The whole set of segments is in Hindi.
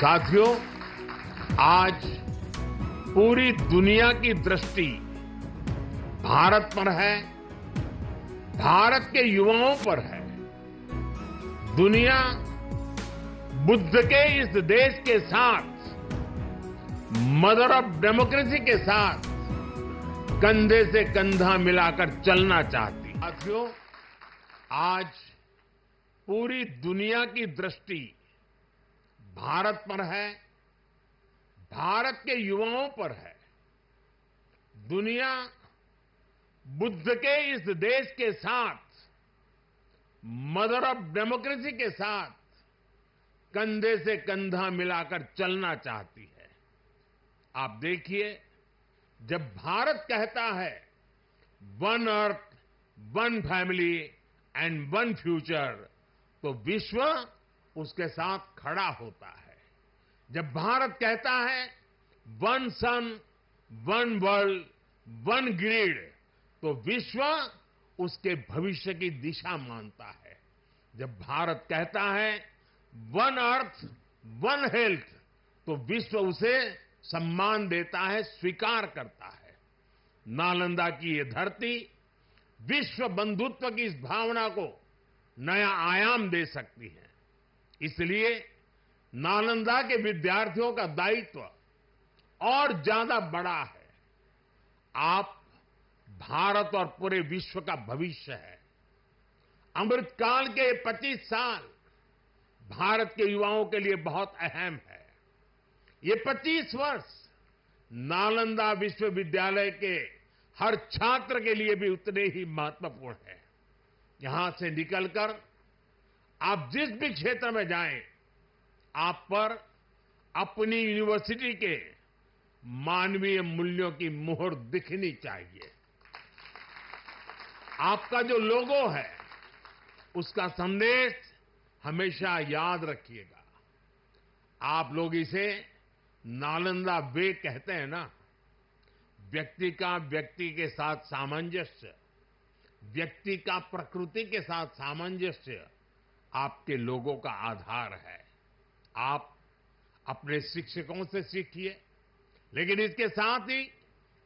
साथियों, आज पूरी दुनिया की दृष्टि भारत पर है, भारत के युवाओं पर है। दुनिया बुद्ध के इस देश के साथ, मदर ऑफ डेमोक्रेसी के साथ कंधे से कंधा मिलाकर चलना चाहती है। साथियों, आज पूरी दुनिया की दृष्टि भारत पर है, भारत के युवाओं पर है। दुनिया बुद्ध के इस देश के साथ, मदर ऑफ डेमोक्रेसी के साथ कंधे से कंधा मिलाकर चलना चाहती है। आप देखिए, जब भारत कहता है one earth, one family and one future, तो विश्व उसके साथ खड़ा होता है। जब भारत कहता है वन सन, वन वर्ल्ड, वन ग्रिड, तो विश्व उसके भविष्य की दिशा मानता है। जब भारत कहता है वन अर्थ, वन हेल्थ, तो विश्व उसे सम्मान देता है, स्वीकार करता है। नालंदा की ये धरती विश्व बंधुत्व की इस भावना को नया आयाम दे सकती है। इसलिए नालंदा के विद्यार्थियों का दायित्व और ज्यादा बड़ा है। आप भारत और पूरे विश्व का भविष्य है। अमृतकाल के 25 साल भारत के युवाओं के लिए बहुत अहम है। ये 25 वर्ष नालंदा विश्वविद्यालय के हर छात्र के लिए भी उतने ही महत्वपूर्ण है। यहां से निकलकर आप जिस भी क्षेत्र में जाएं, आप पर अपनी यूनिवर्सिटी के मानवीय मूल्यों की मुहर दिखनी चाहिए। आपका जो लोगो है, उसका संदेश हमेशा याद रखिएगा। आप लोग इसे नालंदा वे कहते हैं ना। व्यक्ति का व्यक्ति के साथ सामंजस्य, व्यक्ति का प्रकृति के साथ सामंजस्य आपके लोगों का आधार है। आप अपने शिक्षकों से सीखिए, लेकिन इसके साथ ही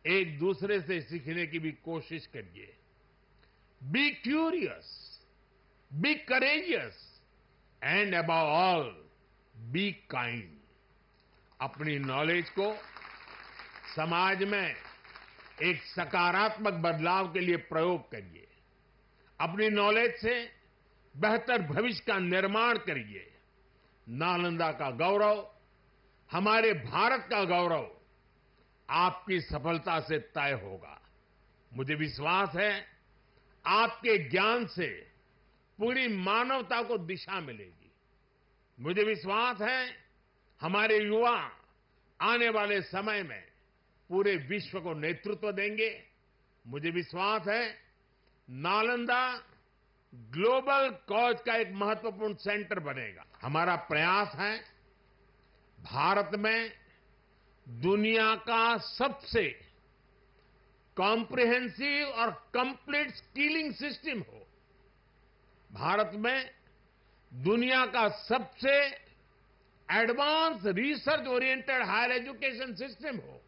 एक दूसरे से सीखने की भी कोशिश करिए। Be curious, be courageous and above all be kind. अपनी नॉलेज को समाज में एक सकारात्मक बदलाव के लिए प्रयोग करिए। अपनी नॉलेज से बेहतर भविष्य का निर्माण करिए। नालंदा का गौरव, हमारे भारत का गौरव आपकी सफलता से तय होगा। मुझे विश्वास है आपके ज्ञान से पूरी मानवता को दिशा मिलेगी। मुझे विश्वास है हमारे युवा आने वाले समय में पूरे विश्व को नेतृत्व देंगे। मुझे विश्वास है नालंदा ग्लोबल कॉज का एक महत्वपूर्ण सेंटर बनेगा। हमारा प्रयास है भारत में दुनिया का सबसे कॉम्प्रिहेंसिव और कंप्लीट स्किलिंग सिस्टम हो। भारत में दुनिया का सबसे advance research oriented higher education system हो।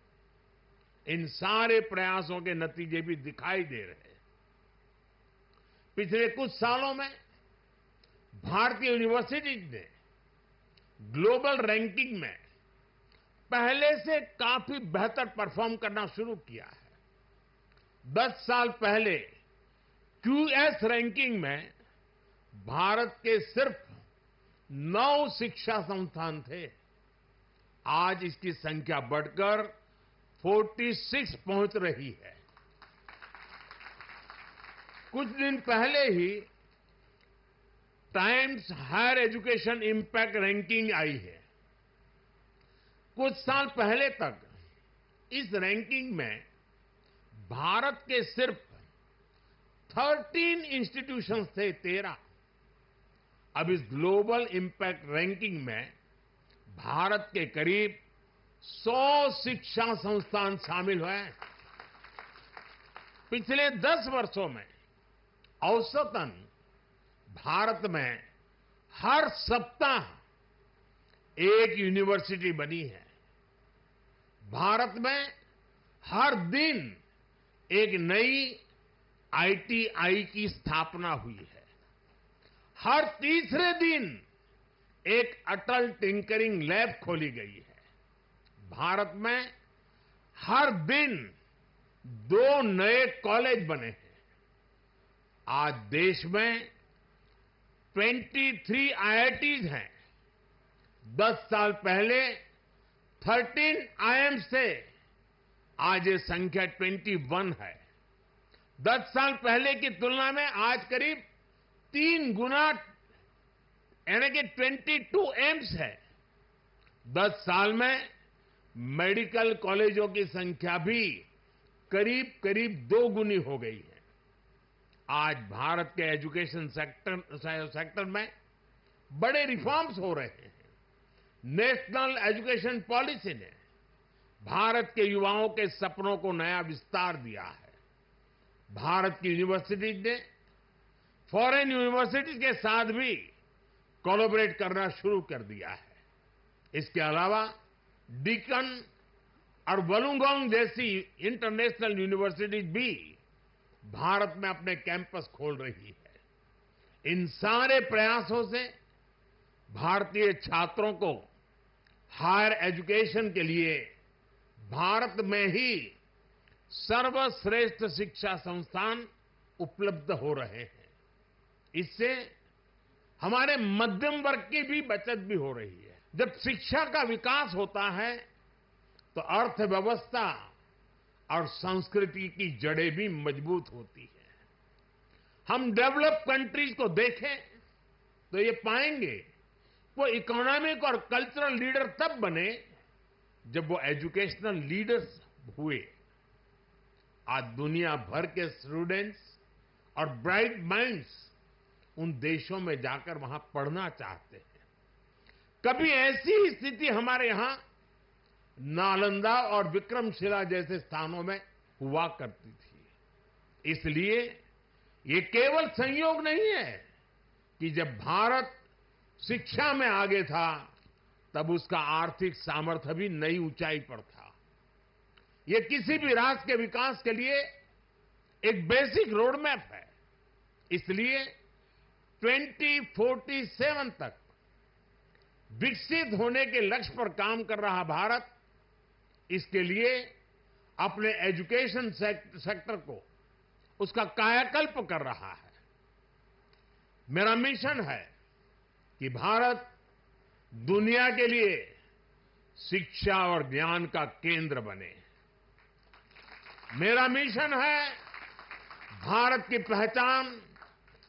इन सारे प्रयासों के नतीजे भी दिखाई दे रहे हैं। पिछले कुछ सालों में भारतीय यूनिवर्सिटी ने ग्लोबल रैंकिंग में पहले से काफी बेहतर परफॉर्म करना शुरू किया है। 10 साल पहले क्यूएस रैंकिंग में भारत के सिर्फ 9 शिक्षा संस्थान थे। आज इसकी संख्या बढ़कर 46 पहुंच रही है। कुछ दिन पहले ही Times Higher Education impact ranking आई है। कुछ साल पहले तक इस रैंकिंग में भारत के सिर्फ 13 इंस्टीट्यूशंस थे, 13। अब इस ग्लोबल इंपैक्ट रैंकिंग में भारत के करीब 100 शिक्षा संस्थान शामिल हुए। पिछले 10 वर्षों में औसतन भारत में हर सप्ताह एक यूनिवर्सिटी बनी है। भारत में हर दिन एक नई आईटीआई की स्थापना हुई है। हर तीसरे दिन एक अटल टिंकरिंग लैब खोली गई है। भारत में हर दिन 2 नए कॉलेज बने हैं। आज देश में 23 आईआईटीज हैं। 10 साल पहले 13 आईआईएम्स थे। आज ये संख्या 21 है। 10 साल पहले की तुलना में आज करीब 3 गुना यानी कि 22 एम्स है। 10 साल में मेडिकल कॉलेजों की संख्या भी करीब करीब 2 गुनी हो गई है। आज भारत के एजुकेशन सेक्टर में बड़े रिफॉर्म्स हो रहे हैं। नेशनल एजुकेशन पॉलिसी ने भारत के युवाओं के सपनों को नया विस्तार दिया है। भारत की यूनिवर्सिटीज ने फॉरेन यूनिवर्सिटीज के साथ भी कोलैबोरेट करना शुरू कर दिया है। इसके अलावा डीकन और वुलुंगोंग जैसी इंटरनेशनल यूनिवर्सिटीज भी भारत में अपने कैंपस खोल रही है। इन सारे प्रयासों से भारतीय छात्रों को हायर एजुकेशन के लिए भारत में ही सर्वश्रेष्ठ शिक्षा संस्थान उपलब्ध हो रहे हैं। इससे हमारे मध्यम वर्ग की भी बचत भी हो रही है। जब शिक्षा का विकास होता है तो अर्थव्यवस्था और संस्कृति की जड़ें भी मजबूत होती है। हम डेवलप कंट्रीज को देखें तो ये पाएंगे वो इकोनॉमिक और कल्चरल लीडर तब बने जब वो एजुकेशनल लीडर्स हुए। आज दुनिया भर के स्टूडेंट्स और ब्राइट माइंड्स उन देशों में जाकर वहां पढ़ना चाहते हैं। कभी ऐसी स्थिति हमारे यहां नालंदा और विक्रमशिला जैसे स्थानों में हुआ करती थी। इसलिए ये केवल संयोग नहीं है कि जब भारत शिक्षा में आगे था तब उसका आर्थिक सामर्थ्य भी नई ऊंचाई पर था। ये किसी भी राष्ट्र के विकास के लिए एक बेसिक रोड मैप है। इसलिए 2047 तक विकसित होने के लक्ष्य पर काम कर रहा भारत इसके लिए अपने एजुकेशन सेक्टर को उसका कायाकल्प कर रहा है। मेरा मिशन है कि भारत दुनिया के लिए शिक्षा और ज्ञान का केंद्र बने। मेरा मिशन है भारत की पहचान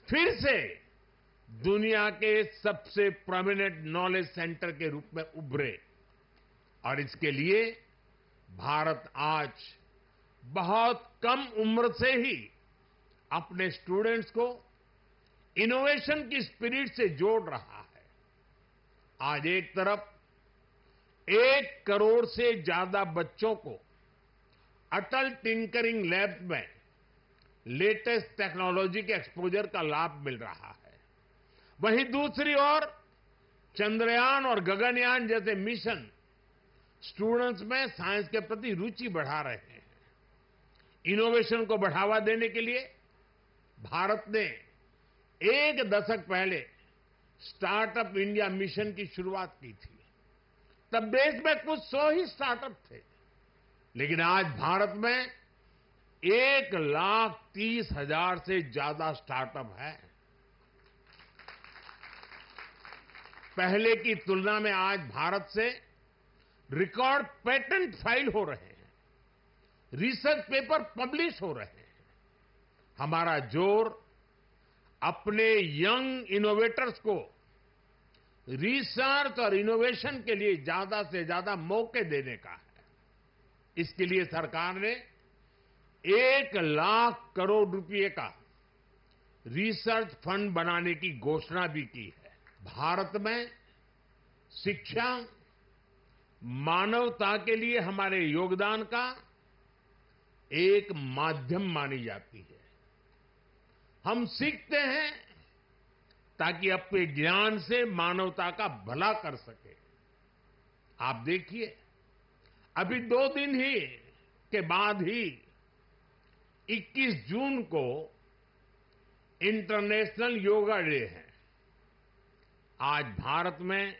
फिर से दुनिया के सबसे प्रोमिनेंट नॉलेज सेंटर के रूप में उभरे। और इसके लिए भारत आज बहुत कम उम्र से ही अपने स्टूडेंट्स को इनोवेशन की स्पिरिट से जोड़ रहा है। आज एक तरफ 1 करोड़ से ज्यादा बच्चों को अटल टिंकरिंग लैब में लेटेस्ट टेक्नोलॉजी के एक्सपोजर का लाभ मिल रहा है, वहीं दूसरी ओर चंद्रयान और गगनयान जैसे मिशन स्टूडेंट्स में साइंस के प्रति रुचि बढ़ा रहे हैं। इनोवेशन को बढ़ावा देने के लिए भारत ने 1 दशक पहले स्टार्टअप इंडिया मिशन की शुरुआत की थी। तब देश में कुछ 100 ही स्टार्टअप थे, लेकिन आज भारत में 1,30,000 से ज्यादा स्टार्टअप है। पहले की तुलना में आज भारत से रिकॉर्ड पेटेंट फाइल हो रहे हैं, रिसर्च पेपर पब्लिश हो रहे हैं। हमारा जोर अपने यंग इनोवेटर्स को रिसर्च और इनोवेशन के लिए ज्यादा से ज्यादा मौके देने का है। इसके लिए सरकार ने 1 लाख करोड़ रुपए का रिसर्च फंड बनाने की घोषणा भी की है। भारत में शिक्षा मानवता के लिए हमारे योगदान का एक माध्यम मानी जाती है। हम सीखते हैं ताकि अपने ज्ञान से मानवता का भला कर सके। आप देखिए, अभी 2 दिन ही के बाद ही 21 जून को इंटरनेशनल योगा डे है। आज भारत में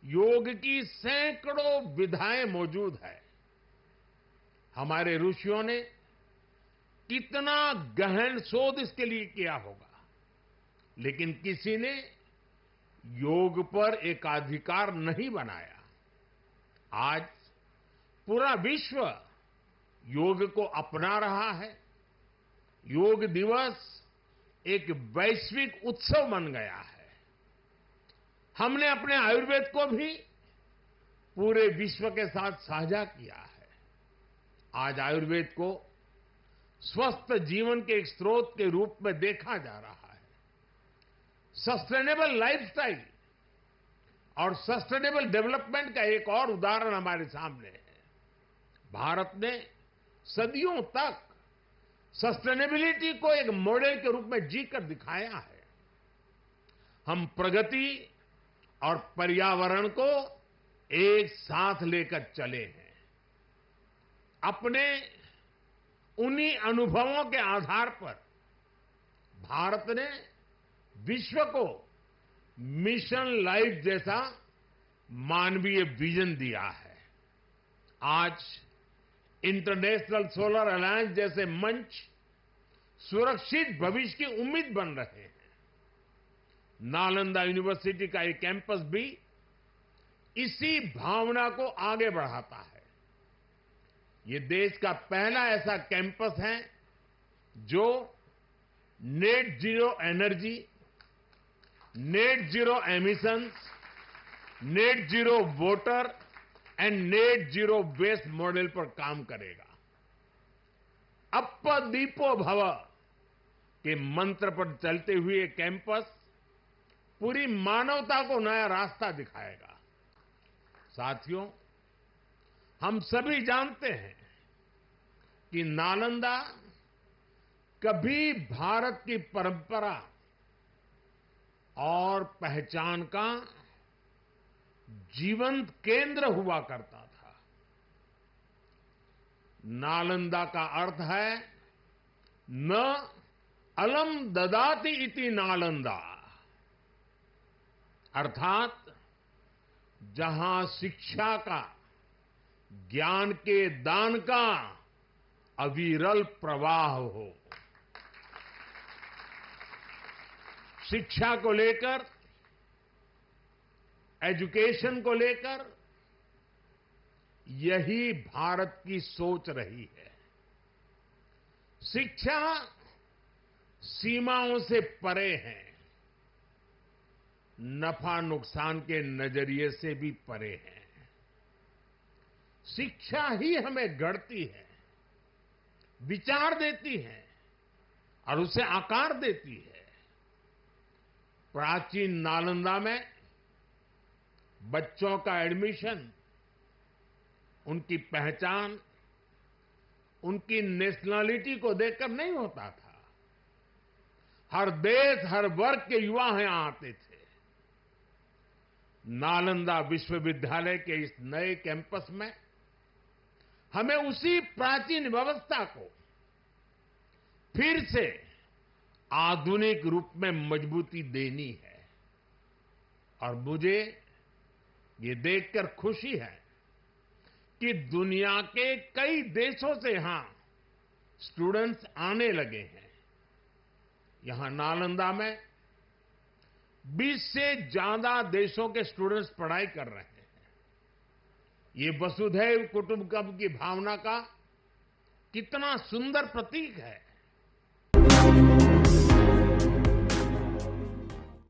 योग की सैकड़ों विधाएं मौजूद है। हमारे ऋषियों ने कितना गहन शोध इसके लिए किया होगा, लेकिन किसी ने योग पर एकाधिकार नहीं बनाया। आज पूरा विश्व योग को अपना रहा है। योग दिवस एक वैश्विक उत्सव बन गया है। हमने अपने आयुर्वेद को भी पूरे विश्व के साथ साझा किया है। आज आयुर्वेद को स्वस्थ जीवन के एक स्रोत के रूप में देखा जा रहा है। सस्टेनेबल लाइफस्टाइल और सस्टेनेबल डेवलपमेंट का एक और उदाहरण हमारे सामने है। भारत ने सदियों तक सस्टेनेबिलिटी को एक मॉडल के रूप में जीकर दिखाया है। हम प्रगति और पर्यावरण को एक साथ लेकर चले हैं। अपने उन्हीं अनुभवों के आधार पर भारत ने विश्व को मिशन लाइफ जैसा मानवीय विजन दिया है। आज इंटरनेशनल सोलर अलायंस जैसे मंच सुरक्षित भविष्य की उम्मीद बन रहे हैं। नालंदा यूनिवर्सिटी का एक कैंपस भी इसी भावना को आगे बढ़ाता है। ये देश का पहला ऐसा कैंपस है जो net zero energy, net zero emissions, net zero water and net zero waste model पर काम करेगा। अप्प दीपो भव के मंत्र पर चलते हुए कैंपस पूरी मानवता को नया रास्ता दिखाएगा। साथियों, हम सभी जानते हैं कि नालंदा कभी भारत की परंपरा और पहचान का जीवंत केंद्र हुआ करता था। नालंदा का अर्थ है न अलम ददाति इति नालंदा, अर्थात जहां शिक्षा का, ज्ञान के दान का अविरल प्रवाह हो। शिक्षा को लेकर, एजुकेशन को लेकर यही भारत की सोच रही है। शिक्षा सीमाओं से परे है, नफा नुकसान के नजरिए से भी परे है। शिक्षा ही हमें गढ़ती है, विचार देती है और उसे आकार देती है। प्राचीन नालंदा में बच्चों का एडमिशन उनकी पहचान, उनकी नेशनलिटी को देखकर नहीं होता था। हर देश, हर वर्ग के युवा यहां आते थे। नालंदा विश्वविद्यालय के इस नए कैंपस में हमें उसी प्राचीन व्यवस्था को फिर से आधुनिक रूप में मजबूती देनी है। और मुझे ये देखकर खुशी है कि दुनिया के कई देशों से यहां स्टूडेंट्स आने लगे हैं। यहां नालंदा में 20 से ज्यादा देशों के स्टूडेंट्स पढ़ाई कर रहे हैं। ये वसुधैव कुटुंबकम की भावना का कितना सुंदर प्रतीक है।